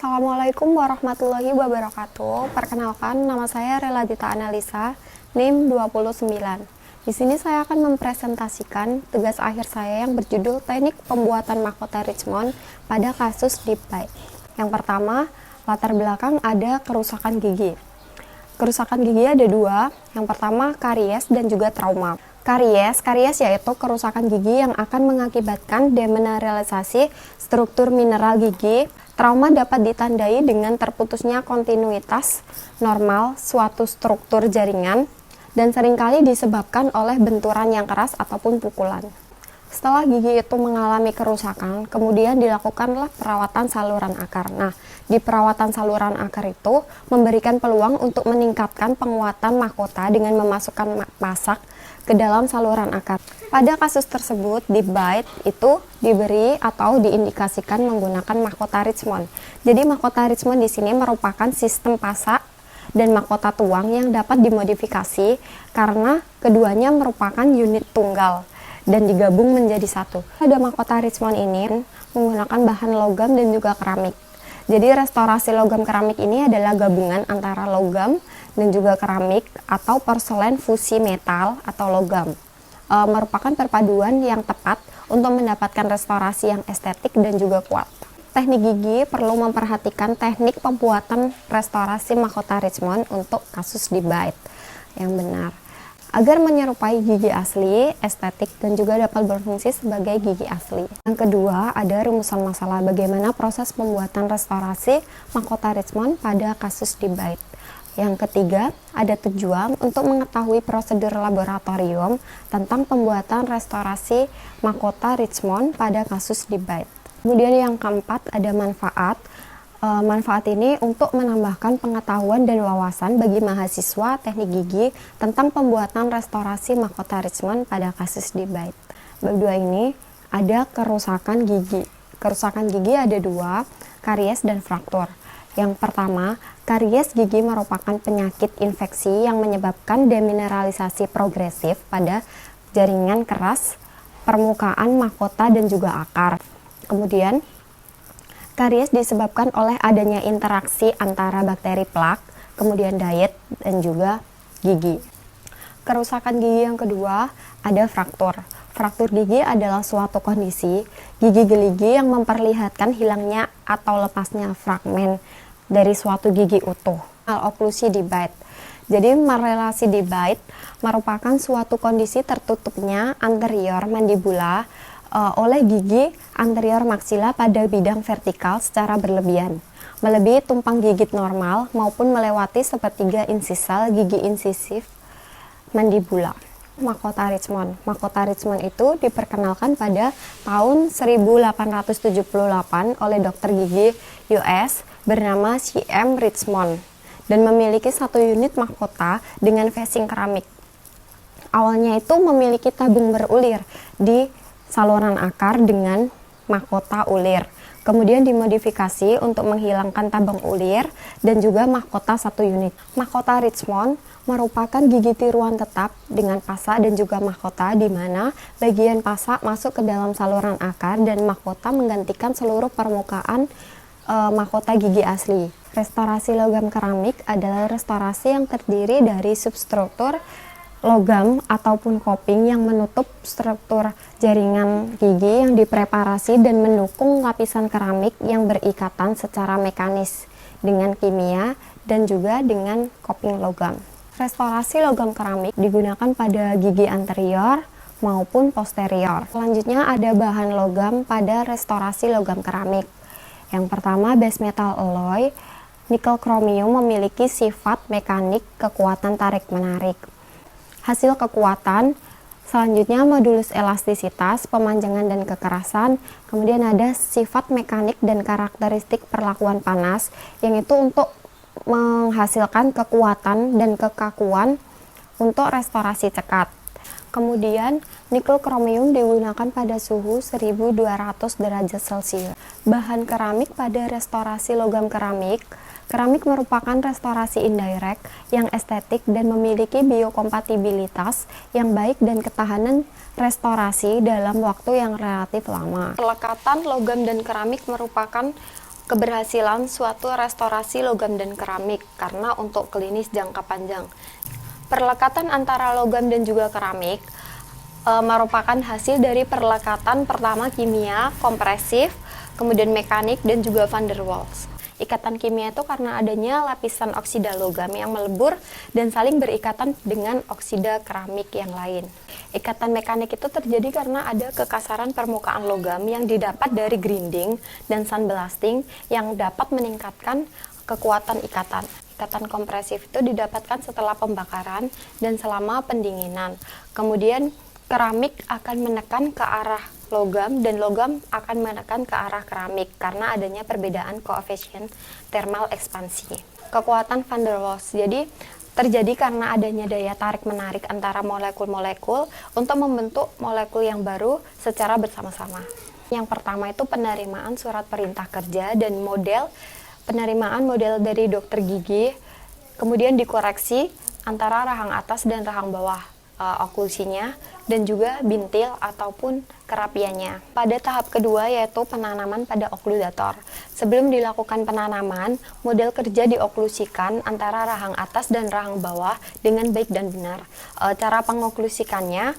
Assalamualaikum warahmatullahi wabarakatuh. Perkenalkan, nama saya Reladita Analisa, NIM 29. Di sini saya akan mempresentasikan tugas akhir saya yang berjudul Teknik Pembuatan Mahkota Richmond pada kasus Deep Bite. Yang pertama, latar belakang ada kerusakan gigi. Kerusakan gigi ada dua. Yang pertama, karies dan juga trauma. Karies yaitu kerusakan gigi yang akan mengakibatkan demineralisasi struktur mineral gigi. Trauma dapat ditandai dengan terputusnya kontinuitas normal suatu struktur jaringan dan seringkali disebabkan oleh benturan yang keras ataupun pukulan. Setelah gigi itu mengalami kerusakan, kemudian dilakukanlah perawatan saluran akar. Nah, di perawatan saluran akar itu memberikan peluang untuk meningkatkan penguatan mahkota dengan memasukkan pasak ke dalam saluran akar. Pada kasus tersebut, Deep Bite itu diberi atau diindikasikan menggunakan mahkota Richmond. Jadi mahkota Richmond di sini merupakan sistem pasak dan mahkota tuang yang dapat dimodifikasi karena keduanya merupakan unit tunggal dan digabung menjadi satu. Pada mahkota Richmond ini menggunakan bahan logam dan juga keramik. Jadi restorasi logam keramik ini adalah gabungan antara logam dan juga keramik atau porselen fusi metal atau logam. Merupakan perpaduan yang tepat untuk mendapatkan restorasi yang estetik dan juga kuat. Teknik gigi perlu memperhatikan teknik pembuatan restorasi mahkota Richmond untuk kasus Deep Bite yang benar, agar menyerupai gigi asli, estetik, dan juga dapat berfungsi sebagai gigi asli. Yang kedua, ada rumusan masalah bagaimana proses pembuatan restorasi mahkota Richmond pada kasus Deep Bite. Yang ketiga, ada tujuan untuk mengetahui prosedur laboratorium tentang pembuatan restorasi mahkota Richmond pada kasus Deep Bite. Kemudian yang keempat, ada manfaat. Manfaat ini untuk menambahkan pengetahuan dan wawasan bagi mahasiswa teknik gigi tentang pembuatan restorasi mahkota Richmond pada kasus Deep Bite. Bab 2 ini ada kerusakan gigi. Kerusakan gigi ada dua, karies dan fraktur. Yang pertama, karies gigi merupakan penyakit infeksi yang menyebabkan demineralisasi progresif pada jaringan keras, permukaan mahkota dan juga akar. Kemudian, karies disebabkan oleh adanya interaksi antara bakteri plak, kemudian diet, dan juga gigi. Kerusakan gigi yang kedua ada fraktur. Fraktur gigi adalah suatu kondisi gigi geligi yang memperlihatkan hilangnya atau lepasnya fragmen dari suatu gigi utuh. Maloklusi Deep Bite. Jadi relasi Deep Bite merupakan suatu kondisi tertutupnya anterior mandibula oleh gigi anterior maksila pada bidang vertikal secara berlebihan, melebihi tumpang gigit normal maupun melewati sepertiga insisal gigi insisif mandibula. Mahkota Richmond. Mahkota Richmond itu diperkenalkan pada tahun 1878 oleh dokter gigi US bernama C.M. Richmond dan memiliki satu unit mahkota dengan facing keramik. Awalnya itu memiliki tabung berulir di saluran akar dengan mahkota ulir. Kemudian dimodifikasi untuk menghilangkan tabung ulir dan juga mahkota satu unit. Mahkota Richmond merupakan gigi tiruan tetap dengan pasak dan juga mahkota di mana bagian pasak masuk ke dalam saluran akar dan mahkota menggantikan seluruh permukaan mahkota gigi asli. Restorasi logam keramik adalah restorasi yang terdiri dari substruktur logam ataupun coping yang menutup struktur jaringan gigi yang dipreparasi dan mendukung lapisan keramik yang berikatan secara mekanis dengan kimia dan juga dengan coping logam. Restorasi logam keramik digunakan pada gigi anterior maupun posterior. Selanjutnya ada bahan logam pada restorasi logam keramik. Yang pertama, base metal alloy. Nikel kromium memiliki sifat mekanik kekuatan tarik-menarik. Hasil kekuatan, selanjutnya modulus elastisitas, pemanjangan dan kekerasan, kemudian ada sifat mekanik dan karakteristik perlakuan panas, yang itu untuk menghasilkan kekuatan dan kekakuan untuk restorasi cekat. Kemudian, nikel kromium digunakan pada suhu 1200 derajat Celcius. Bahan keramik pada restorasi logam keramik. Keramik merupakan restorasi indirect yang estetik dan memiliki biokompatibilitas yang baik dan ketahanan restorasi dalam waktu yang relatif lama. Pelekatan logam dan keramik merupakan keberhasilan suatu restorasi logam dan keramik karena untuk klinis jangka panjang. Perlekatan antara logam dan juga keramik merupakan hasil dari perlekatan pertama kimia, kompresif, kemudian mekanik, dan juga van der Waals. Ikatan kimia itu karena adanya lapisan oksida logam yang melebur dan saling berikatan dengan oksida keramik yang lain. Ikatan mekanik itu terjadi karena ada kekasaran permukaan logam yang didapat dari grinding dan sandblasting yang dapat meningkatkan kekuatan ikatan. Ikatan kompresif itu didapatkan setelah pembakaran dan selama pendinginan. Kemudian keramik akan menekan ke arah logam dan logam akan menekan ke arah keramik karena adanya perbedaan koefisien thermal ekspansi. Kekuatan van der Waals jadi terjadi karena adanya daya tarik-menarik antara molekul-molekul untuk membentuk molekul yang baru secara bersama-sama. Yang pertama itu penerimaan surat perintah kerja dan penerimaan model dari dokter gigi, kemudian dikoreksi antara rahang atas dan rahang bawah oklusinya dan juga bintil ataupun kerapiannya. Pada tahap kedua yaitu penanaman pada okludator. Sebelum dilakukan penanaman, model kerja dioklusikan antara rahang atas dan rahang bawah dengan baik dan benar. Cara pengoklusikannya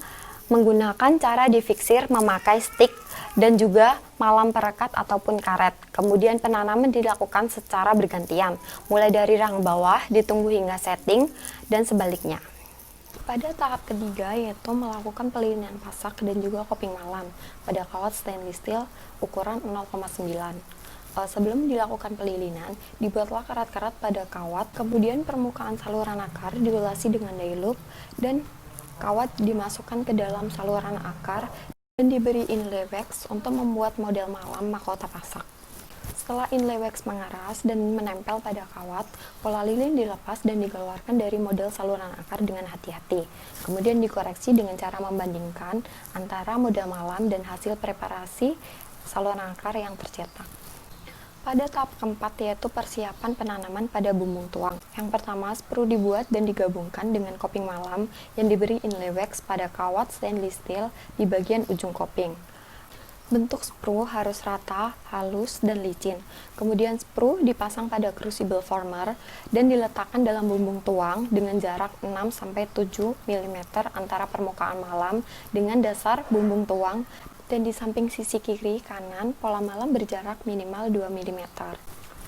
menggunakan cara difiksir memakai stick dan juga malam perekat ataupun karet. Kemudian penanaman dilakukan secara bergantian, mulai dari rahang bawah ditunggu hingga setting dan sebaliknya. Pada tahap ketiga yaitu melakukan pelilinan pasak dan juga coping malam pada kawat stainless steel ukuran 0,9. Sebelum dilakukan pelilinan, dibuatlah karat-karat pada kawat, kemudian permukaan saluran akar dilelasi dengan dye dan kawat dimasukkan ke dalam saluran akar dan diberi inlay wax untuk membuat model malam mahkota pasak. Setelah inlay wax mengeras dan menempel pada kawat, pola lilin dilepas dan dikeluarkan dari model saluran akar dengan hati-hati. Kemudian dikoreksi dengan cara membandingkan antara model malam dan hasil preparasi saluran akar yang tercetak. Pada tahap keempat yaitu persiapan penanaman pada bumbung tuang. Yang pertama, sprue dibuat dan digabungkan dengan coping malam yang diberi inlay wax pada kawat stainless steel di bagian ujung coping. Bentuk sprue harus rata, halus, dan licin. Kemudian sprue dipasang pada crucible former dan diletakkan dalam bumbung tuang dengan jarak 6-7 mm antara permukaan malam dengan dasar bumbung tuang, dan di samping sisi kiri kanan pola malam berjarak minimal 2 mm.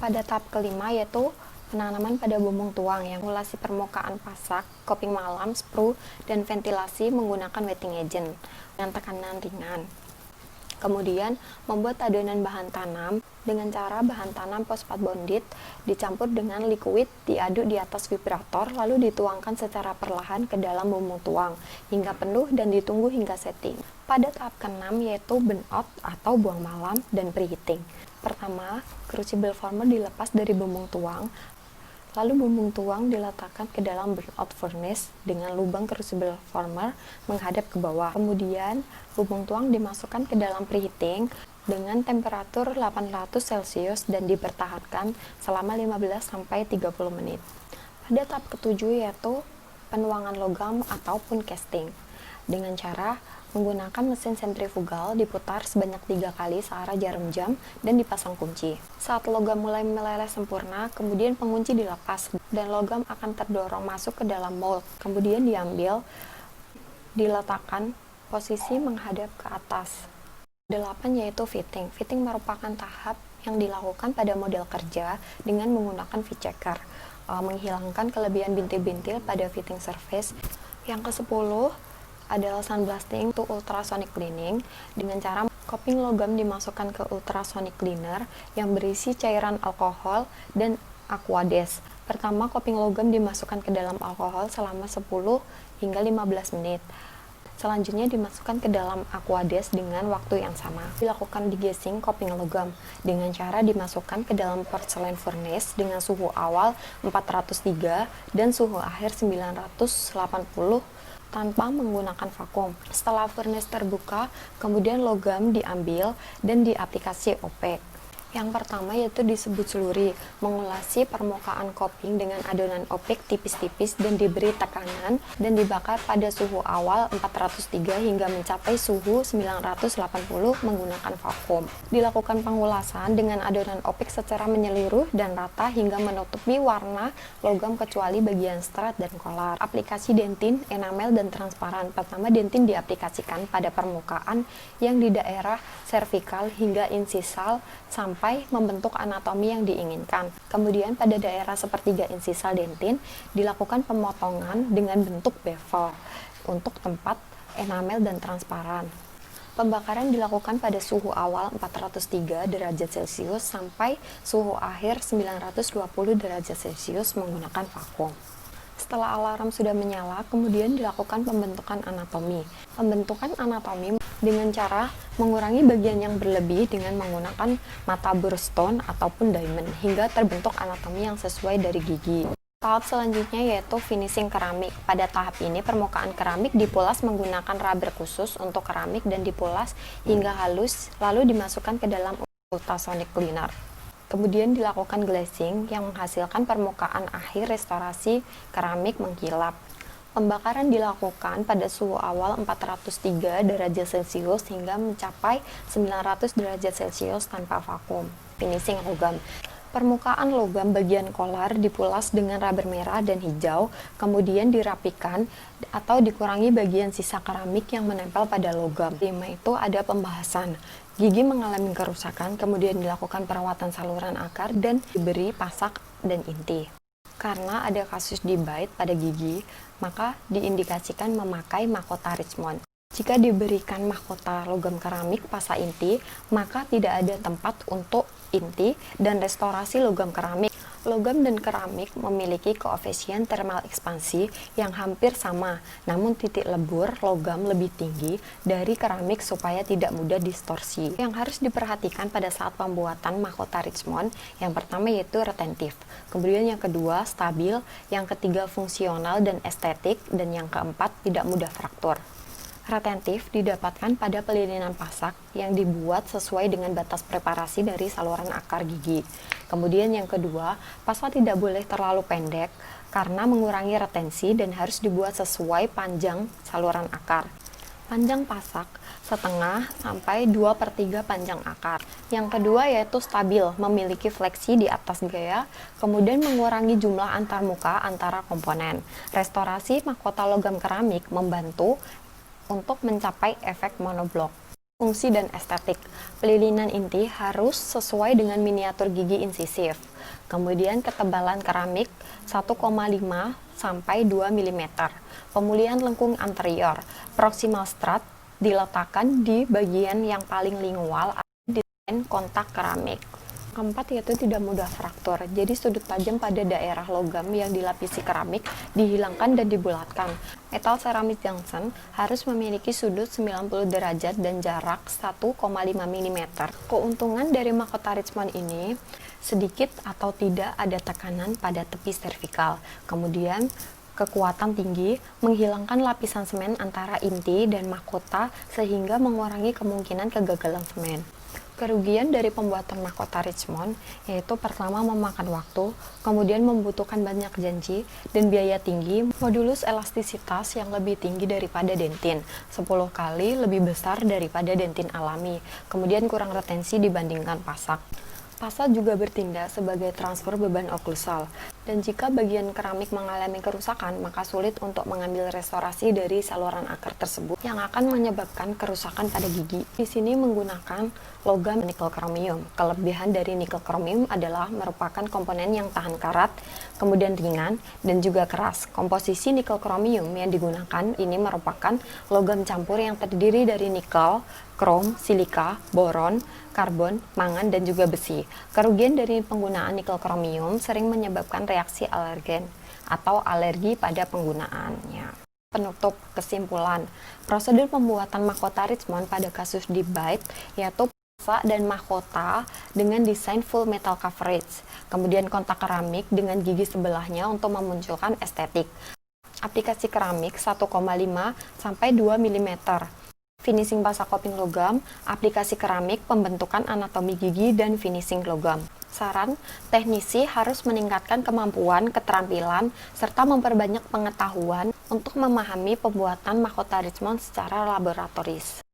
Pada tahap kelima yaitu penanaman pada bumbung tuang yang simulasi permukaan pasak, coping malam, sprue, dan ventilasi menggunakan wetting agent dengan tekanan ringan. Kemudian membuat adonan bahan tanam dengan cara bahan tanam fosfat bonded dicampur dengan liquid diaduk di atas vibrator lalu dituangkan secara perlahan ke dalam bumbung tuang hingga penuh dan ditunggu hingga setting. Pada tahap ke-6 yaitu burn out atau buang malam dan preheating. Pertama, crucible former dilepas dari bumbung tuang. Lalu bumbung tuang diletakkan ke dalam burnout furnace dengan lubang crucible former menghadap ke bawah. Kemudian bumbung tuang dimasukkan ke dalam preheating dengan temperatur 800 Celcius dan dipertahankan selama 15-30 menit. Pada tahap ketujuh yaitu penuangan logam ataupun casting dengan cara menggunakan mesin sentrifugal diputar sebanyak 3 kali searah jarum jam dan dipasang kunci. Saat logam mulai meleleh sempurna, kemudian pengunci dilepas dan logam akan terdorong masuk ke dalam mold. Kemudian diambil, diletakkan posisi menghadap ke atas. 8 yaitu fitting. Fitting merupakan tahap yang dilakukan pada model kerja dengan menggunakan V-checker, menghilangkan kelebihan bintil-bintil pada fitting surface. Yang ke-10 adalah sandblasting to ultrasonic cleaning dengan cara coping logam dimasukkan ke ultrasonic cleaner yang berisi cairan alkohol dan aquades. Pertama, coping logam dimasukkan ke dalam alkohol selama 10 hingga 15 menit. Selanjutnya dimasukkan ke dalam aquades dengan waktu yang sama. Dilakukan degassing coping logam dengan cara dimasukkan ke dalam porcelain furnace dengan suhu awal 403 dan suhu akhir 980 tanpa menggunakan vakum. Setelah furnace terbuka, kemudian logam diambil dan diaplikasi opek. Yang pertama yaitu disebut slurry, mengulasi permukaan coping dengan adonan opik tipis-tipis dan diberi tekanan dan dibakar pada suhu awal 403 hingga mencapai suhu 980 menggunakan vakum. Dilakukan pengulasan dengan adonan opik secara menyeluruh dan rata hingga menutupi warna logam kecuali bagian strat dan kolar. Aplikasi dentin, enamel, dan transparan. Pertama, dentin diaplikasikan pada permukaan yang di daerah servikal hingga insisal sampai membentuk anatomi yang diinginkan. Kemudian pada daerah sepertiga insisal dentin dilakukan pemotongan dengan bentuk bevel untuk tempat enamel dan transparan. Pembakaran dilakukan pada suhu awal 403 derajat Celcius sampai suhu akhir 920 derajat Celcius menggunakan vakum. Setelah alarm sudah menyala, kemudian dilakukan pembentukan anatomi. Pembentukan anatomi dengan cara mengurangi bagian yang berlebih dengan menggunakan mata burstone ataupun diamond hingga terbentuk anatomi yang sesuai dari gigi. Tahap selanjutnya yaitu finishing keramik. Pada tahap ini permukaan keramik dipulas menggunakan rubber khusus untuk keramik dan dipulas hingga halus lalu dimasukkan ke dalam ultrasonic cleaner. Kemudian dilakukan glazing yang menghasilkan permukaan akhir restorasi keramik mengkilap. Pembakaran dilakukan pada suhu awal 403 derajat Celcius hingga mencapai 900 derajat Celcius tanpa vakum. Finishing logam. Permukaan logam bagian kolar dipulas dengan rubber merah dan hijau, kemudian dirapikan atau dikurangi bagian sisa keramik yang menempel pada logam. 5 itu ada pembahasan. Gigi mengalami kerusakan, kemudian dilakukan perawatan saluran akar dan diberi pasak dan inti. Karena ada kasus dibite pada gigi, maka diindikasikan memakai mahkota Richmond. Jika diberikan mahkota logam keramik pasa inti, maka tidak ada tempat untuk inti dan restorasi logam keramik. Logam dan keramik memiliki koefisien thermal ekspansi yang hampir sama, namun titik lebur logam lebih tinggi dari keramik supaya tidak mudah distorsi. Yang harus diperhatikan pada saat pembuatan mahkota Richmond, yang pertama yaitu retentif, kemudian yang kedua stabil, yang ketiga fungsional dan estetik, dan yang keempat tidak mudah fraktur. Retentif didapatkan pada pelilinan pasak yang dibuat sesuai dengan batas preparasi dari saluran akar gigi. Kemudian yang kedua, pasak tidak boleh terlalu pendek karena mengurangi retensi dan harus dibuat sesuai panjang saluran akar. Panjang pasak setengah sampai 2/3 panjang akar. Yang kedua yaitu stabil, memiliki fleksi di atas gaya, kemudian mengurangi jumlah antarmuka antara komponen. Restorasi mahkota logam keramik membantu untuk mencapai efek monoblok. Fungsi dan estetik. Pelilinan inti harus sesuai dengan miniatur gigi insisif. Kemudian ketebalan keramik 1,5 sampai 2 mm. Pemulihan lengkung anterior. Proximal strat diletakkan di bagian yang paling lingual atau desain kontak keramik. Keempat yaitu tidak mudah fraktur, jadi sudut tajam pada daerah logam yang dilapisi keramik dihilangkan dan dibulatkan. Metal ceramic junction harus memiliki sudut 90 derajat dan jarak 1,5 mm. Keuntungan dari mahkota Richmond ini sedikit atau tidak ada tekanan pada tepi servikal. Kemudian kekuatan tinggi menghilangkan lapisan semen antara inti dan mahkota sehingga mengurangi kemungkinan kegagalan semen. Kerugian dari pembuatan mahkota Richmond yaitu pertama memakan waktu, kemudian membutuhkan banyak janji dan biaya tinggi, modulus elastisitas yang lebih tinggi daripada dentin, 10 kali lebih besar daripada dentin alami, kemudian kurang retensi dibandingkan pasak. Pasak juga bertindak sebagai transfer beban oklusal, dan jika bagian keramik mengalami kerusakan, maka sulit untuk mengambil restorasi dari saluran akar tersebut yang akan menyebabkan kerusakan pada gigi. Di sini menggunakan logam nikel kromium. Kelebihan dari nikel kromium adalah merupakan komponen yang tahan karat, kemudian ringan, dan juga keras. Komposisi nikel kromium yang digunakan ini merupakan logam campur yang terdiri dari nikel, krom, silika, boron, karbon, mangan, dan juga besi. Kerugian dari penggunaan nikel kromium sering menyebabkan reaksi alergen atau alergi pada penggunaannya. Penutup kesimpulan, prosedur pembuatan mahkota Richmond pada kasus dibite yaitu pasak dan mahkota dengan desain full metal coverage, kemudian kontak keramik dengan gigi sebelahnya untuk memunculkan estetik. Aplikasi keramik 1,5 sampai 2 mm. finishing basa coping logam, aplikasi keramik, pembentukan anatomi gigi, dan finishing logam. Saran, teknisi harus meningkatkan kemampuan, keterampilan, serta memperbanyak pengetahuan untuk memahami pembuatan mahkota Richmond secara laboratoris.